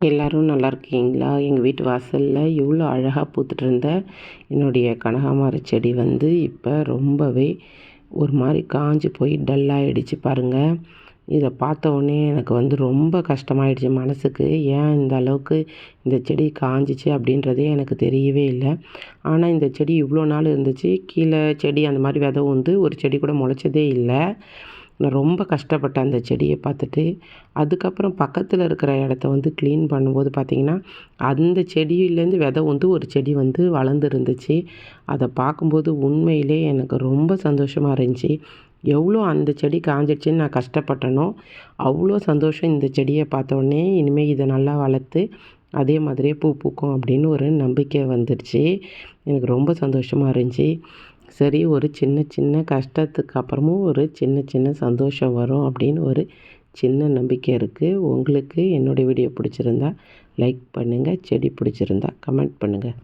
எல்லாரும் நல்லா இருக்கீங்களா? எங்கள் வீட்டு வாசலில் எவ்வளோ அழகாக பூத்துட்டு இருந்த என்னுடைய கனகாமர செடி வந்து இப்போ ரொம்பவே ஒரு மாதிரி காஞ்சு போய் டல்லாகிடுச்சு பாருங்கள். இதை பார்த்த உடனே எனக்கு வந்து ரொம்ப கஷ்டமாயிடுச்சு மனசுக்கு. ஏன் இந்த அளவுக்கு இந்த செடி காஞ்சிச்சு அப்படின்றதே எனக்கு தெரியவே இல்லை. ஆனால் இந்த செடி இவ்வளோ நாள் இருந்துச்சு. கீழே செடி அந்த மாதிரி விதை வந்து ஒரு செடி கூட முளைச்சதே இல்லை. நான் ரொம்ப கஷ்டப்பட்டேன் அந்த செடியை பார்த்துட்டு. அதுக்கப்புறம் பக்கத்தில் இருக்கிற இடத்த வந்து க்ளீன் பண்ணும்போது பார்த்திங்கன்னா, அந்த செடியிலேருந்து விதை வந்து ஒரு செடி வந்து வளர்ந்துருந்துச்சு. அதை பார்க்கும்போது உண்மையிலே எனக்கு ரொம்ப சந்தோஷமாக இருந்துச்சு. எவ்வளோ அந்த செடி காஞ்சிடுச்சுன்னு நான் கஷ்டப்பட்டேனோ, அவ்வளோ சந்தோஷம் இந்த செடியை பார்த்தோன்னே. இனிமேல் இதை நல்லா வளர்த்து அதே மாதிரியே பூ பூக்கும் அப்படின்னு ஒரு நம்பிக்கை வந்துடுச்சு. எனக்கு ரொம்ப சந்தோஷமாக இருந்துச்சு. சரி, ஒரு சின்ன சின்ன கஷ்டத்துக்கு அப்புறமும் ஒரு சின்ன சின்ன சந்தோஷம் வரும் அப்படின்னு ஒரு சின்ன நம்பிக்கை இருக்குது. உங்களுக்கு என்னுடைய வீடியோ பிடிச்சிருந்தா லைக் பண்ணுங்கள். செடி பிடிச்சிருந்தா கமெண்ட் பண்ணுங்கள்.